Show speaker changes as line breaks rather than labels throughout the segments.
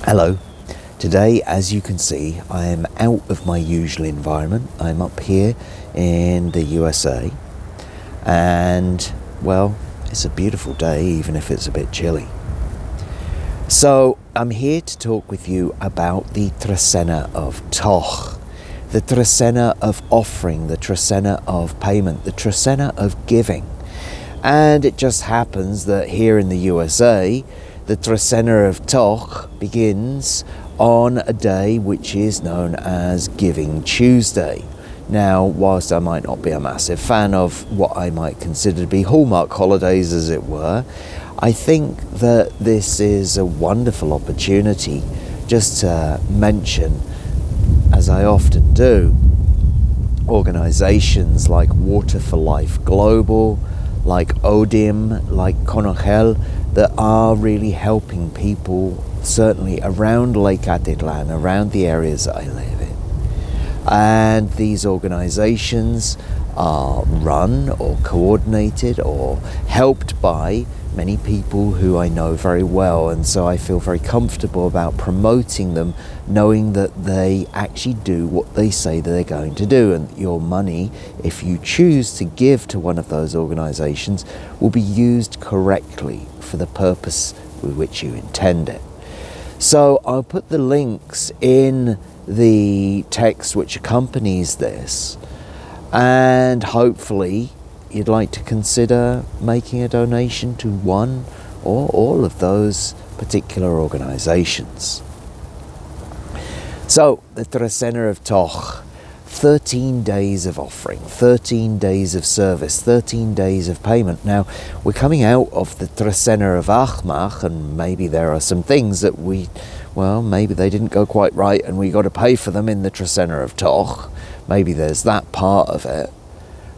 Hello. Today, as you can see, I am out of my usual environment. I'm up here in the USA and, well, it's a beautiful day even if it's a bit chilly. So I'm here to talk with you about the Trecena of Toj, the Trecena of offering, the Trecena of payment, the Trecena of giving. And it just happens that here in the USA, the Trecena of Toj begins on a day which is known as Giving Tuesday. Now, whilst I might not be a massive fan of what I might consider to be hallmark holidays, as it were, I think that this is a wonderful opportunity just to mention, as I often do, organisations like Water for Life Global, like ODIM, like Conogel, that are really helping people, certainly around Lake Atitlan, around the areas that I live in. And these organisations are run or coordinated or helped by many people who I know very well, and so I feel very comfortable about promoting them, knowing that they actually do what they say that they're going to do, and your money, if you choose to give to one of those organisations, will be used correctly for the purpose with which you intend it. So I'll put the links in the text which accompanies this, and hopefully you'd like to consider making a donation to one or all of those particular organisations. So, the Trecena of Toj, 13 days of offering, 13 days of service, 13 days of payment. Now, we're coming out of the Trecena of Ajmak, and maybe there are some things that maybe they didn't go quite right and we got to pay for them in the Trecena of Toj. Maybe there's that part of it.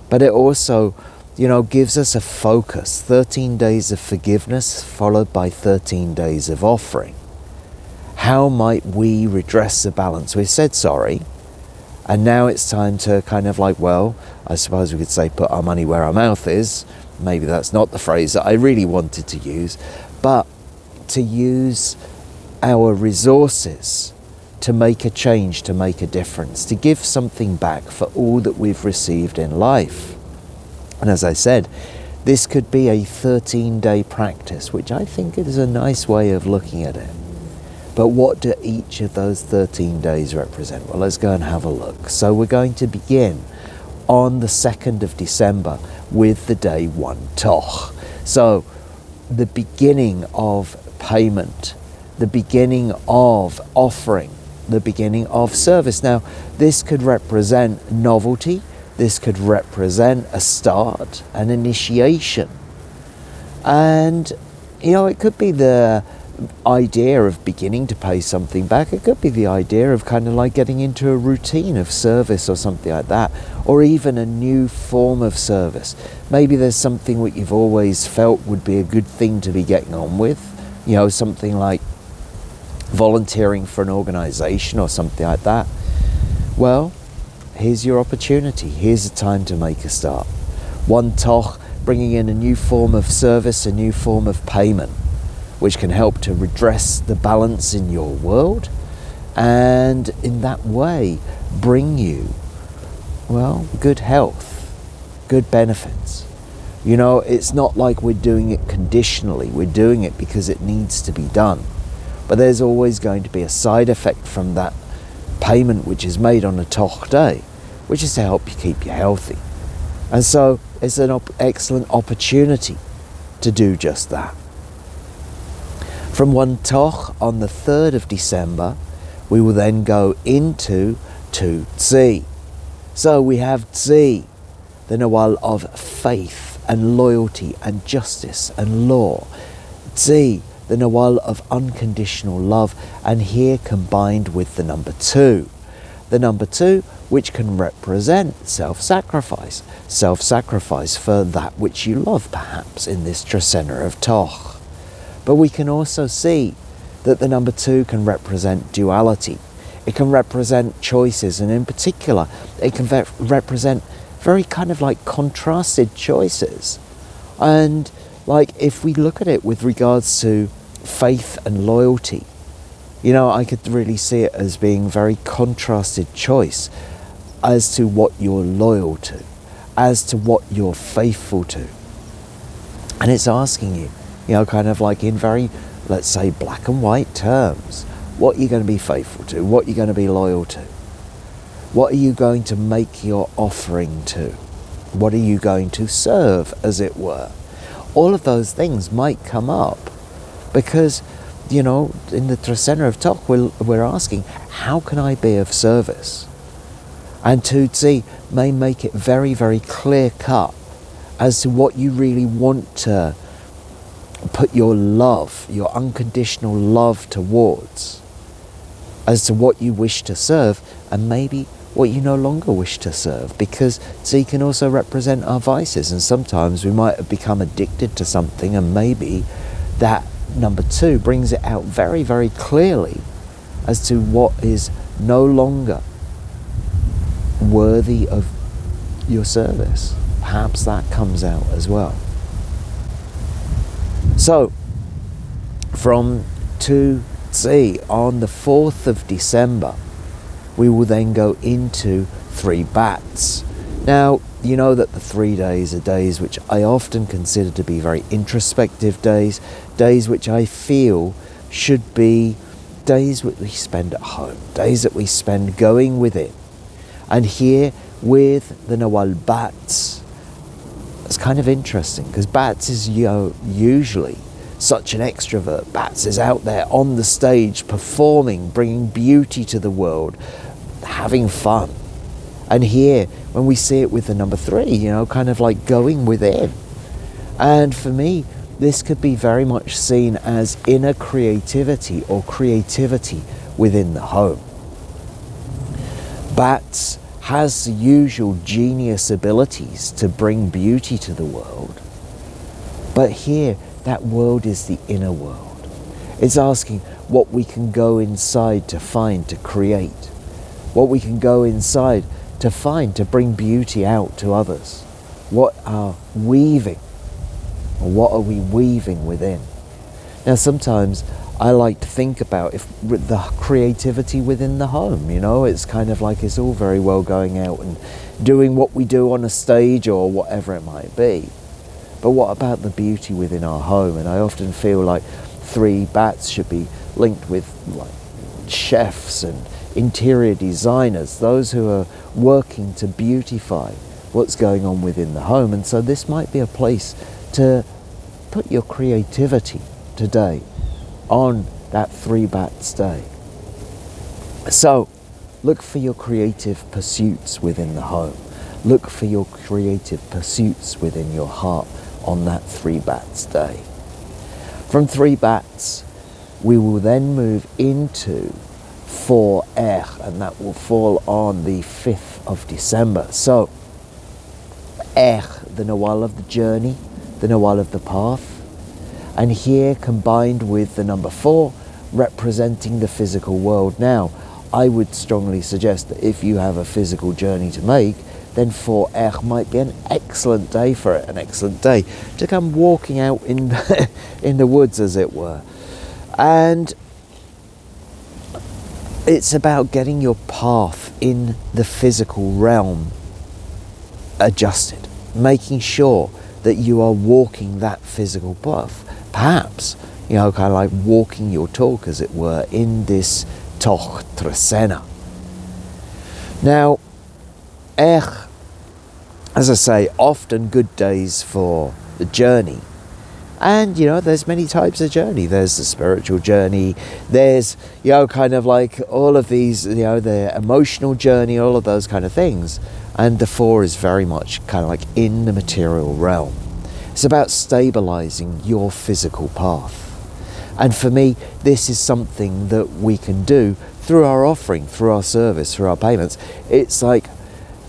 But it also, gives us a focus. 13 days of forgiveness followed by 13 days of offering. How might we redress the balance? We've said sorry, and now it's time to I suppose we could say put our money where our mouth is. Maybe that's not the phrase that I really wanted to use, but to use our resources to make a change, to make a difference, to give something back for all that we've received in life. And as I said, this could be a 13-day practice, which I think is a nice way of looking at it. But what do each of those 13 days represent? Well, let's go and have a look. So we're going to begin on the 2nd of December with the day 1 Toj. So the beginning of payment, the beginning of offering, the beginning of service. Now, this could represent novelty. This could represent a start, an initiation. And, it could be the idea of beginning to pay something back. It could be the idea of getting into a routine of service or something like that, or even a new form of service. Maybe there's something what you've always felt would be a good thing to be getting on with, something like volunteering for an organisation or something like that. Well, here's your opportunity. Here's a time to make a start. 1 Toj, bringing in a new form of service, a new form of payment, which can help to redress the balance in your world, and in that way bring you, good health, good benefits. It's not like we're doing it conditionally. We're doing it because it needs to be done. But there's always going to be a side effect from that payment which is made on a Toj day, which is to help you keep you healthy. And so it's an excellent opportunity to do just that. From 1 Toj on the 3rd of December, we will then go into 2 Tz'i. So we have Tz'i, the Nawal of faith and loyalty and justice and law. Tz'i, the Nawal of unconditional love, and here combined with the number 2. The number 2, which can represent self-sacrifice for that which you love, perhaps, in this Trecena of Toj. But we can also see that the number 2 can represent duality. It can represent choices, and in particular, it can represent very contrasted choices. And if we look at it with regards to faith and loyalty, I could really see it as being very contrasted choice as to what you're loyal to, as to what you're faithful to. And it's asking you, kind of like in very, let's say, black and white terms, what you're going to be faithful to, what you're going to be loyal to. What are you going to make your offering to? What are you going to serve, as it were? All of those things might come up because, in the Trecena of Toj, we're asking, how can I be of service? And Tz'i may make it very, very clear cut as to what you really want to put your love, your unconditional love towards, as to what you wish to serve, and maybe what you no longer wish to serve, because Tz'i can also represent our vices, and sometimes we might have become addicted to something, and maybe that number 2 brings it out very, very clearly as to what is no longer worthy of your service. Perhaps that comes out as well. So, from Tz'i on the 4th of December, we will then go into 3 bats. Now, you know that the 3 days are days which I often consider to be very introspective days, days which I feel should be days that we spend at home, days that we spend going within. And here with the Nawal bats, it's kind of interesting because Bats is usually such an extrovert. Bats is out there on the stage performing, bringing beauty to the world, having fun. And here, when we see it with the number 3, kind of like going within. And for me, this could be very much seen as inner creativity or creativity within the home. Bats has the usual genius abilities to bring beauty to the world. But here, that world is the inner world. It's asking what we can go inside to find, to create. What we can go inside to find, to bring beauty out to others. What are weaving? Or what are we weaving within? Now, sometimes I like to think about the creativity within the home, it's kind of like it's all very well going out and doing what we do on a stage or whatever it might be. But what about the beauty within our home? And I often feel like 3 bats should be linked with like chefs and interior designers, those who are working to beautify what's going on within the home. And so this might be a place to put your creativity today on that 3 bats day. So look for your creative pursuits within the home. Look for your creative pursuits within your heart on that 3 bats day. From 3 bats, we will then move into 4 and that will fall on the 5th of December. So, the Nawal of the journey, the Nawal of the path, and here combined with the number 4, representing the physical world. Now, I would strongly suggest that if you have a physical journey to make, then 4 might be an excellent day for it, an excellent day to come walking out in the woods, as it were. And it's about getting your path in the physical realm adjusted, making sure that you are walking that physical path. Perhaps, kind of like walking your talk, as it were, in this Toj Trecena. Now, as I say, often good days for the journey. And, there's many types of journey. There's the spiritual journey. There's, kind of like all of these, the emotional journey, all of those kind of things. And the 4 is very much kind of like in the material realm. It's about stabilizing your physical path. And for me, this is something that we can do through our offering, through our service, through our payments. It's like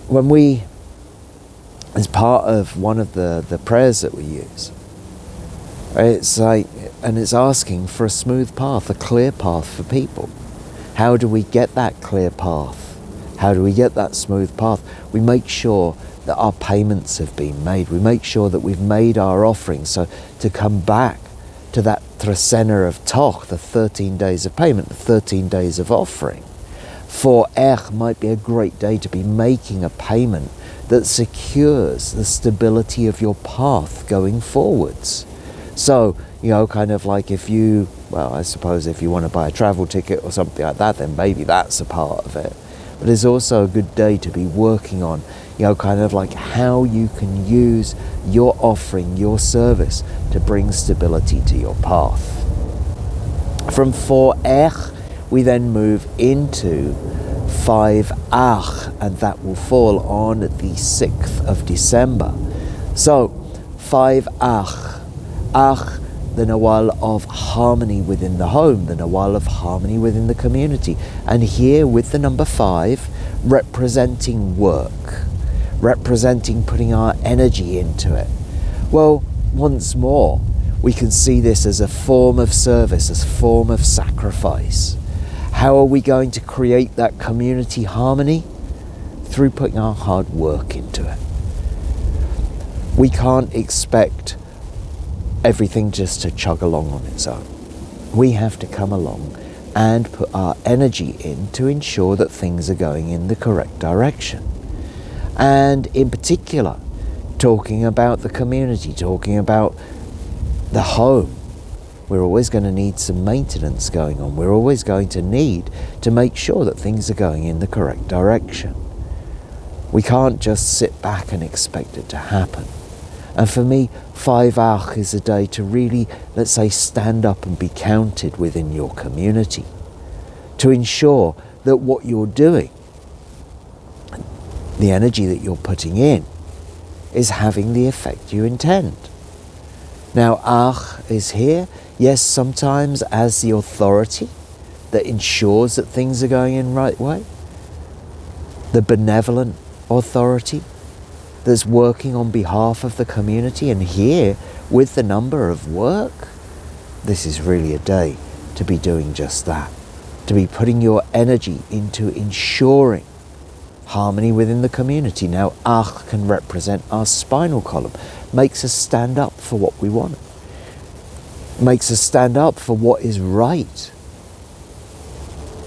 when we, as part of one of the prayers that we use, it's like, and it's asking for a smooth path, a clear path for people. How do we get that clear path? How do we get that smooth path? We make sure that our payments have been made. We make sure that we've made our offerings. So to come back to that Trecena of Toch, the 13 days of payment, the 13 days of offering. 4 might be a great day to be making a payment that secures the stability of your path going forwards. So, kind of like if you, I suppose if you want to buy a travel ticket or something like that, then maybe that's a part of it. But it's also a good day to be working on, kind of like how you can use your offering, your service, to bring stability to your path. From 4 we then move into 5 and that will fall on the 6th of December. So 5 the Nawal of harmony within the home, the Nawal of harmony within the community. And here with the number 5, representing work, representing putting our energy into it. Well, once more, we can see this as a form of service, as a form of sacrifice. How are we going to create that community harmony? Through putting our hard work into it. We can't expect everything just to chug along on its own. We have to come along and put our energy in to ensure that things are going in the correct direction. And in particular, talking about the community, talking about the home, we're always going to need some maintenance going on. We're always going to need to make sure that things are going in the correct direction. We can't just sit back and expect it to happen. And for me, 5 is a day to really, let's say, stand up and be counted within your community, to ensure that what you're doing, the energy that you're putting in, is having the effect you intend. Now, is here, yes, sometimes as the authority that ensures that things are going in the right way, the benevolent authority that's working on behalf of the community. And here, with the number of work, this is really a day to be doing just that, to be putting your energy into ensuring harmony within the community. Now, can represent our spinal column, makes us stand up for what we want, makes us stand up for what is right,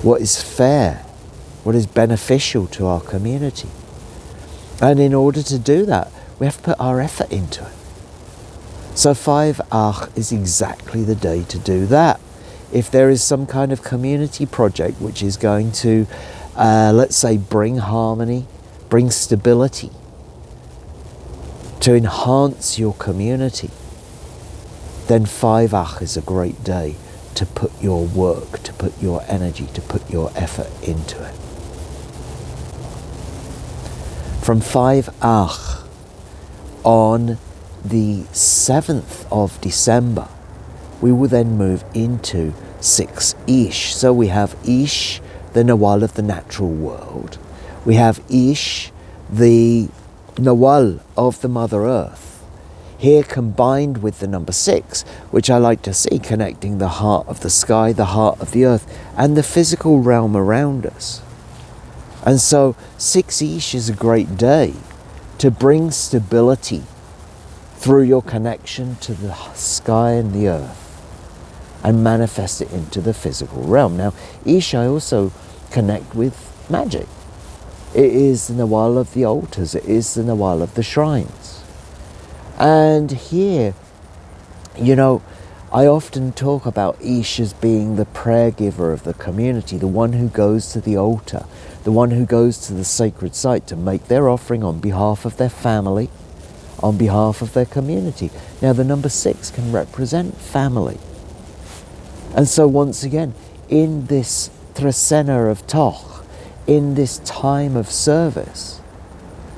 what is fair, what is beneficial to our community. And in order to do that, we have to put our effort into it. So 5 is exactly the day to do that. If there is some kind of community project which is going to, let's say, bring harmony, bring stability, to enhance your community, then 5 is a great day to put your work, to put your energy, to put your effort into it. From 5 on the 7th of December, we will then move into 6 Ish. So we have Ish, the Nawal of the natural world. We have Ish, the Nawal of the Mother Earth. Here combined with the number 6, which I like to see connecting the heart of the sky, the heart of the earth, and the physical realm around us. And so 6 Ish is a great day to bring stability through your connection to the sky and the earth and manifest it into the physical realm. Now, Ish I also connect with magic. It is the Nawal of the altars. It is the Nawal of the shrines. And here, I often talk about Ish as being the prayer giver of the community, the one who goes to the altar, the one who goes to the sacred site to make their offering on behalf of their family, on behalf of their community. Now, the number 6 can represent family. And so once again, in this Trecena of Toch, in this time of service,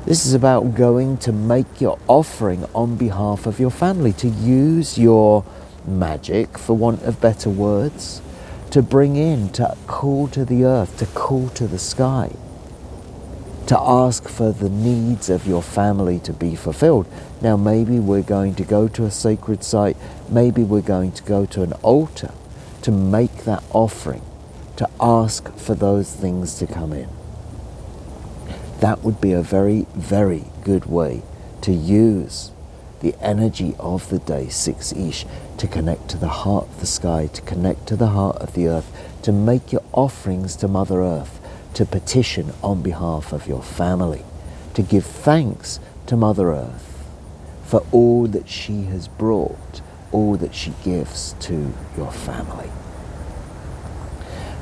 this is about going to make your offering on behalf of your family, to use your magic, for want of better words, to bring in, to call to the earth, to call to the sky, to ask for the needs of your family to be fulfilled. Now, maybe we're going to go to a sacred site, maybe we're going to go to an altar to make that offering, to ask for those things to come in. That would be a very, very good way to use the energy of the day, 6 Ish, to connect to the heart of the sky, to connect to the heart of the earth, to make your offerings to Mother Earth, to petition on behalf of your family, to give thanks to Mother Earth for all that she has brought, all that she gives to your family.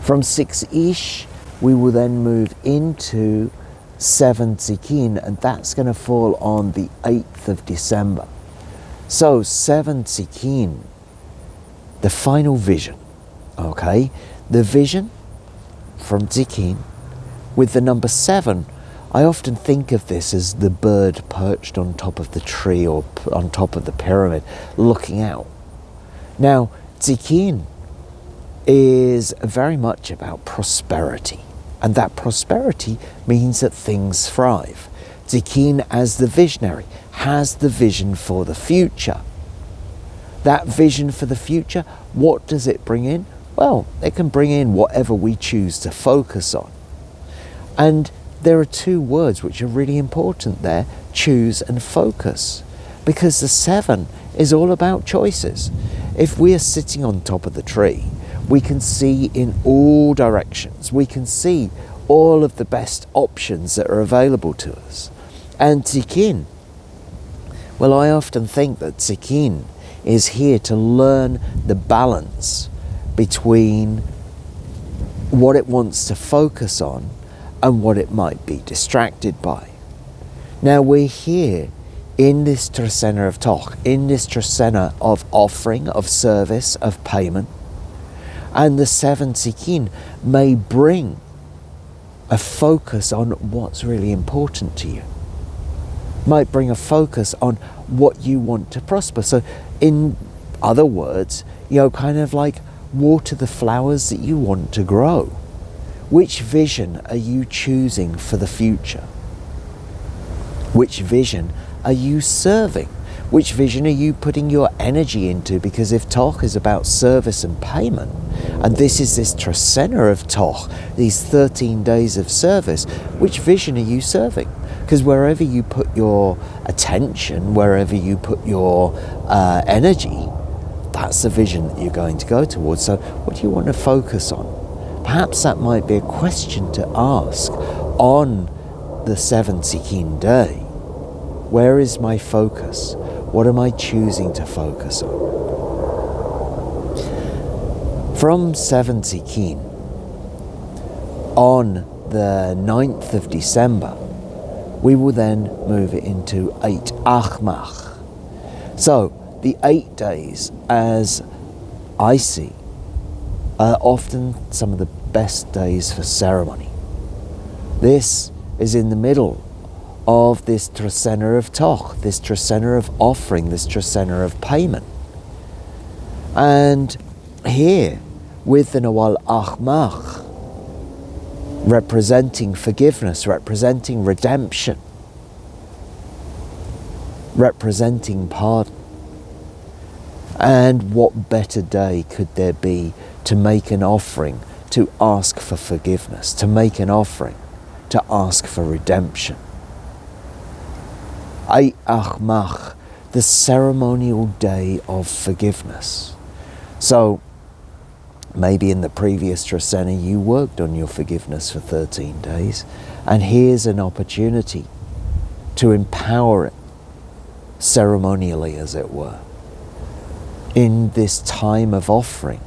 From 6 Ish, we will then move into 7 Tz'ikin, and that's going to fall on the 8th of December. So 7 Tz'ikin, the final vision, okay? The vision from Tz'ikin with the number 7, I often think of this as the bird perched on top of the tree or on top of the pyramid looking out. Now, Tz'ikin is very much about prosperity, and that prosperity means that things thrive. Tz'ikin, as the visionary, has the vision for the future. That vision for the future, what does it bring in? Well, it can bring in whatever we choose to focus on. And there are 2 words which are really important there, choose and focus, because the 7 is all about choices. If we are sitting on top of the tree, we can see in all directions. We can see all of the best options that are available to us. And Tz'ikin, well, I often think that Tz'ikin is here to learn the balance between what it wants to focus on and what it might be distracted by. Now we're here in this Trecena of Toj, in this Trecena of offering, of service, of payment, and the 7 Tz'ikin may bring a focus on what's really important to you. Might bring a focus on what you want to prosper. So in other words, kind of like water the flowers that you want to grow. Which vision are you choosing for the future? Which vision are you serving? Which vision are you putting your energy into? Because if Toj is about service and payment, and this is this Trecena of Toj, these 13 days of service, which vision are you serving? Because wherever you put your attention, wherever you put your energy, that's the vision that you're going to go towards. So what do you want to focus on? Perhaps that might be a question to ask on the 7 Tz'ikin day. Where is my focus? What am I choosing to focus on? From 7 Tz'ikin, on the 9th of December, we will then move it into 8 Ajmak. So, the 8 days, as I see, are often some of the best days for ceremony. This is in the middle of this Trecena of Toj, this Trecena of offering, this Trecena of payment. And here, with the Nawal Ajmak, representing forgiveness, representing redemption, representing pardon. And what better day could there be to make an offering, to ask for forgiveness, to make an offering, to ask for redemption. 8 Ajmak, the ceremonial day of forgiveness. So, maybe in the previous Trecena you worked on your forgiveness for 13 days, and here's an opportunity to empower it ceremonially, as it were, in this time of offering,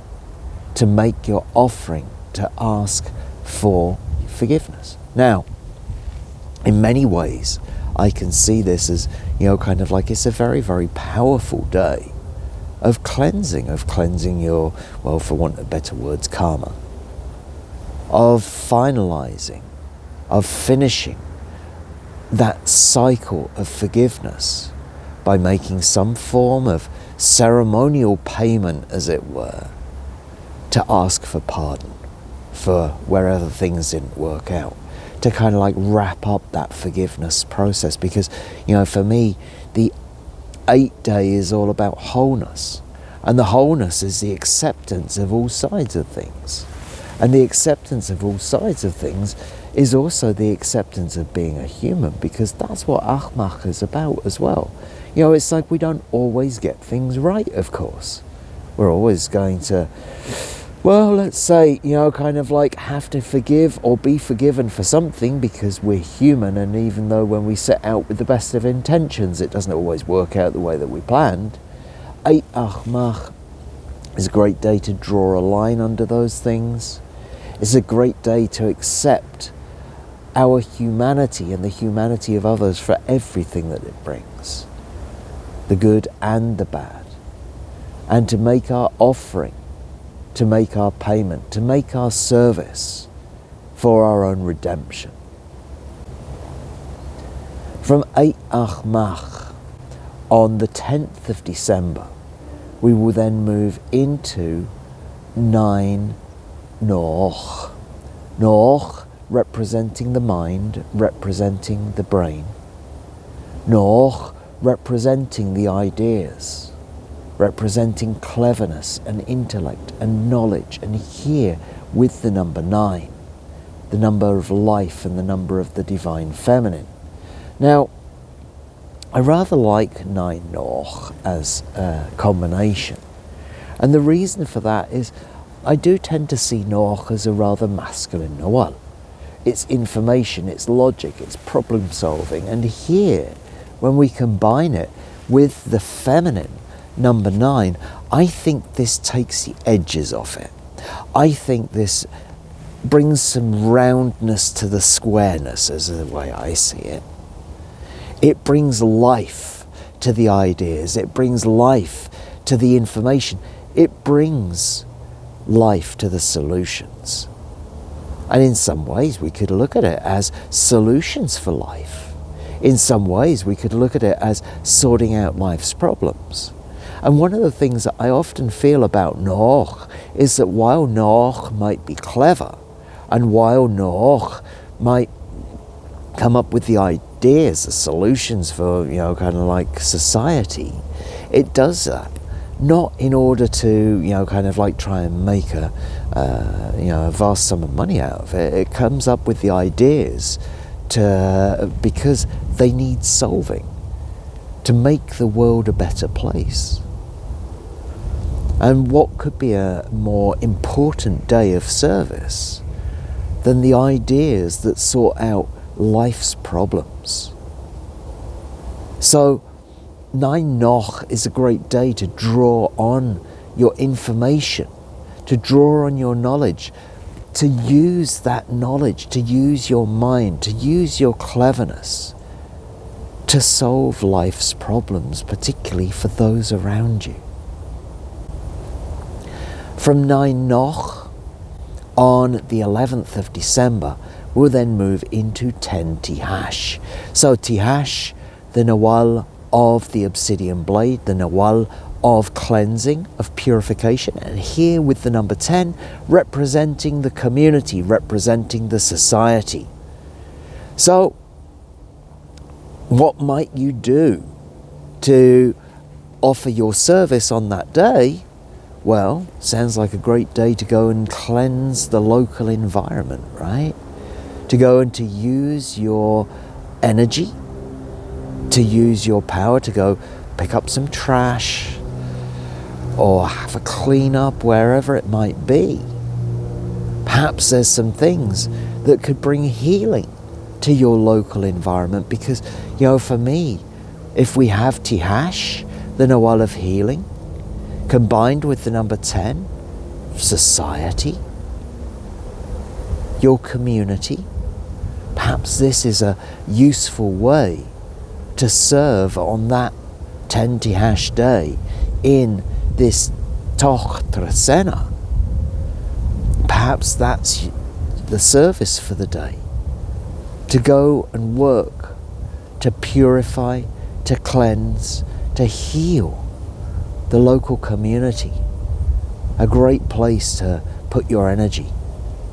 to make your offering, to ask for forgiveness. Now, in many ways, I can see this as, kind of like it's a very, very powerful day of cleansing your, well, for want of better words, karma, of finalizing, of finishing that cycle of forgiveness by making some form of ceremonial payment, as it were, to ask for pardon for wherever things didn't work out, to kind of like wrap up that forgiveness process. Because, for me, the 8 day is all about wholeness, and the wholeness is the acceptance of all sides of things, and the acceptance of all sides of things is also the acceptance of being a human, because that's what Ajmak is about as well. You know, it's like we don't always get things right, of course. We're always going to, well, let's say, you know, kind of like have to forgive or be forgiven for something because we're human, and even though when we set out with the best of intentions, it doesn't always work out the way that we planned. Ajmak is a great day to draw a line under those things. It's a great day to accept our humanity and the humanity of others for everything that it brings, the good and the bad, and to make our offering, to make our payment, to make our service for our own redemption. From 8 Ajmak on the 10th of December, we will then move into 9 Noch. Noch representing the mind, representing the brain. Noch representing the ideas, representing cleverness and intellect and knowledge, and here with the number 9, the number of life and the number of the divine feminine. Now, I rather like 9 Noch as a combination, and the reason for that is I do tend to see Noch as a rather masculine Nawal. It's information, it's logic, it's problem solving, and here, when we combine it with the feminine, number 9, I think this takes the edges off it. I think this brings some roundness to the squareness, as the way I see it. It brings life to the ideas, it brings life to the information, it brings life to the solutions. And in some ways we could look at it as solutions for life. In some ways we could look at it as sorting out life's problems. And one of the things that I often feel about Noch is that while Noch might be clever, and while Noch might come up with the ideas, the solutions for, you know, kind of like society, it does that not in order to, you know, kind of like try and make a vast sum of money out of it. It comes up with the ideas because they need solving to make the world a better place. And what could be a more important day of service than the ideas that sort out life's problems? So 9 Noch is a great day to draw on your information, to draw on your knowledge, to use that knowledge, to use your mind, to use your cleverness to solve life's problems, particularly for those around you. From 9 Noch on the 11th of December, we'll then move into 10 Tijax. So Tijax, the Nawal of the obsidian blade, the Nawal of cleansing, of purification, and here with the number 10 representing the community, representing the society. So what might you do to offer your service on that day? Well, sounds like a great day to go and cleanse the local environment, right? To go and to use your energy, to use your power to go pick up some trash or have a clean up wherever it might be. Perhaps there's some things that could bring healing to your local environment, because, you know, for me, if we have Tijax, the Nawal of healing, combined with the number 10, society, your community, perhaps this is a useful way to serve on that 10 Tijax day in this Toj Trecena. Perhaps that's the service for the day. To go and work, to purify, to cleanse, to heal the local community. A great place to put your energy,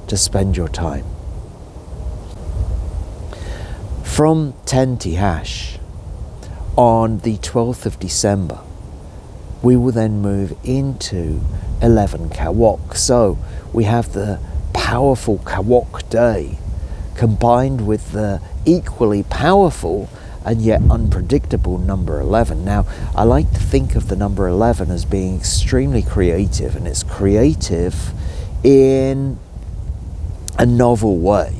to spend your time. From 10 Tijax on the 12th of December, we will then move into 11 Kawok. So we have the powerful Kawok day combined with the equally powerful and yet unpredictable number 11. Now, I like to think of the number 11 as being extremely creative, and it's creative in a novel way,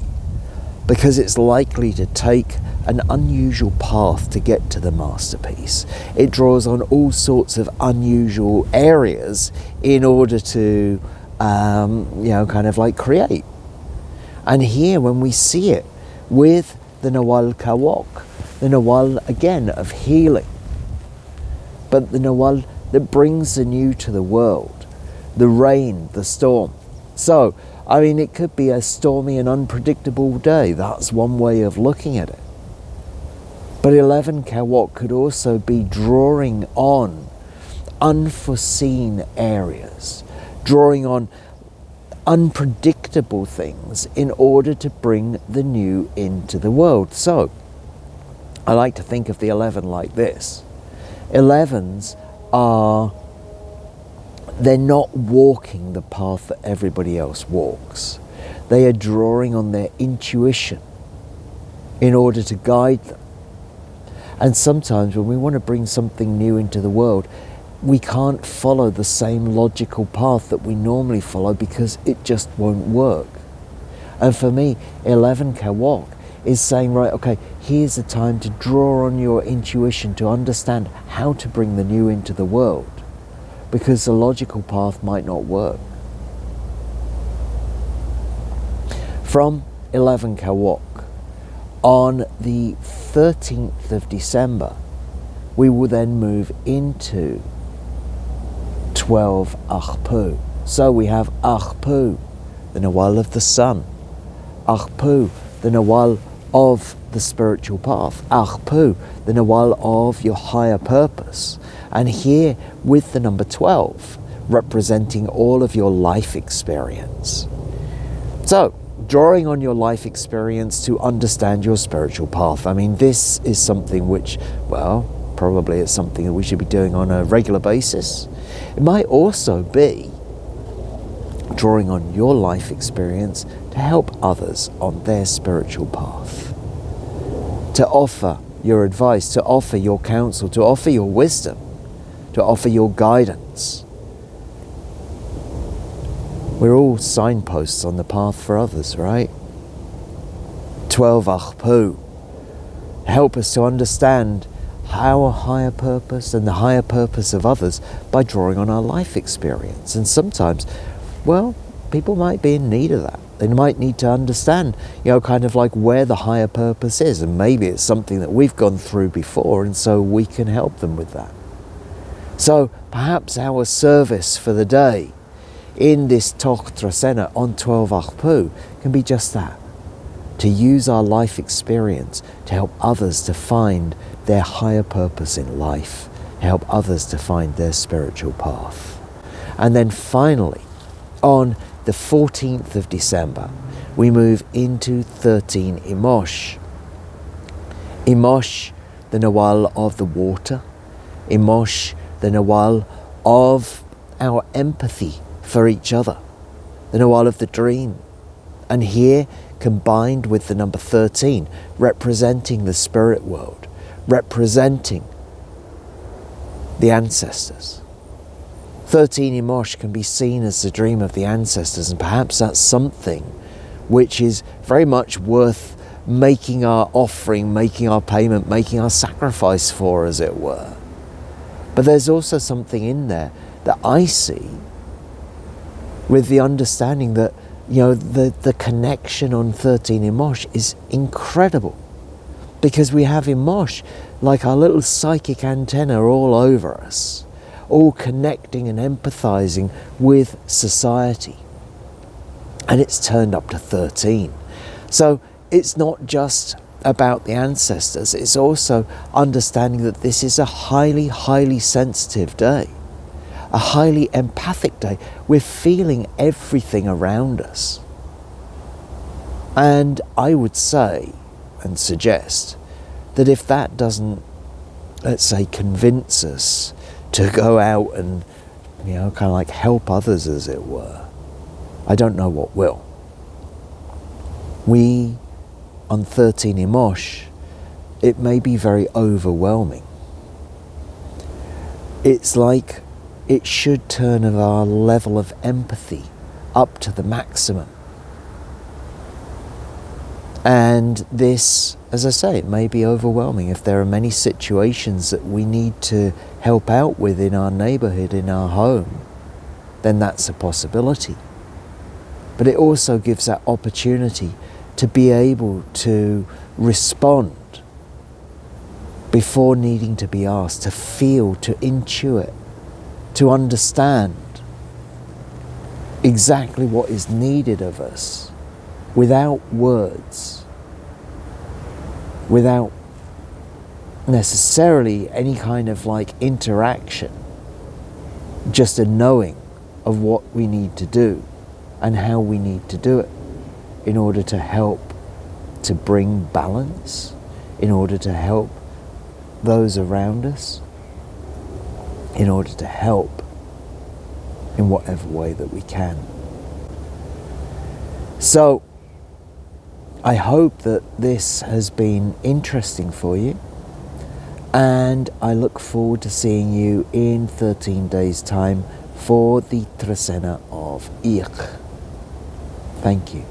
because it's likely to take an unusual path to get to the masterpiece. It draws on all sorts of unusual areas in order to, kind of like create. And here, when we see it with the Nawal Kawok, the Nawal again of healing, but the Nawal that brings the new to the world, the rain, the storm. So, I mean, it could be a stormy and unpredictable day. That's one way of looking at it. But 11 Kawok could also be drawing on unforeseen areas, drawing on unpredictable things in order to bring the new into the world. So, I like to think of the 11 like this. 11s they're not walking the path that everybody else walks. They are drawing on their intuition in order to guide them. And sometimes when we want to bring something new into the world, we can't follow the same logical path that we normally follow because it just won't work. And for me, 11 Kawok is saying, right, okay, here's the time to draw on your intuition to understand how to bring the new into the world, because the logical path might not work. From 11 Kawok, on the 13th of December, we will then move into 12 Ajpu. So we have Ajpu, the Nawal of the sun. Ajpu, the Nawal of the spiritual path. Ajpu, the Nawal of your higher purpose. And here with the number 12, representing all of your life experience. So, drawing on your life experience to understand your spiritual path. I mean, this is something which, well, probably it's something that we should be doing on a regular basis. It might also be drawing on your life experience to help others on their spiritual path. To offer your advice, to offer your counsel, to offer your wisdom, to offer your guidance. We're all signposts on the path for others, right? 12 Ajpu help us to understand our higher purpose and the higher purpose of others by drawing on our life experience. And sometimes, well, people might be in need of that. They might need to understand, kind of like where the higher purpose is. And maybe it's something that we've gone through before, and so we can help them with that. So perhaps our service for the day in this Toj Trecena on 12 Ajpu can be just that. To use our life experience to help others to find their higher purpose in life, help others to find their spiritual path. And then finally, on the 14th of December, we move into 13 Imox. Imox, the Nawal of the water. Imox, the Nawal of our empathy for each other. The Nawal of the dream. And here, combined with the number 13, representing the spirit world, representing the ancestors. 13 Imox can be seen as the dream of the ancestors, and perhaps that's something which is very much worth making our offering, making our payment, making our sacrifice for, as it were. But there's also something in there that I see with the understanding that, the connection on 13 Imox is incredible, because we have Imox like our little psychic antenna all over us, all connecting and empathizing with society. And it's turned up to 13. So it's not just about the ancestors, it's also understanding that this is a highly, highly sensitive day, a highly empathic day. We're feeling everything around us. And I would say and suggest that if that doesn't, let's say, convince us to go out and, kind of like help others, as it were, I don't know what will. We, on 13 Imox, it may be very overwhelming. It's like it should turn our level of empathy up to the maximum. And this, as I say, it may be overwhelming. If there are many situations that we need to help out with in our neighborhood, in our home, then that's a possibility. But it also gives that opportunity to be able to respond before needing to be asked, to feel, to intuit, to understand exactly what is needed of us without words, without necessarily any kind of like interaction, just a knowing of what we need to do and how we need to do it in order to help to bring balance, in order to help those around us, in order to help in whatever way that we can. So I hope that this has been interesting for you, and I look forward to seeing you in 13 days' time for the Trecena of Tz'i. Thank you.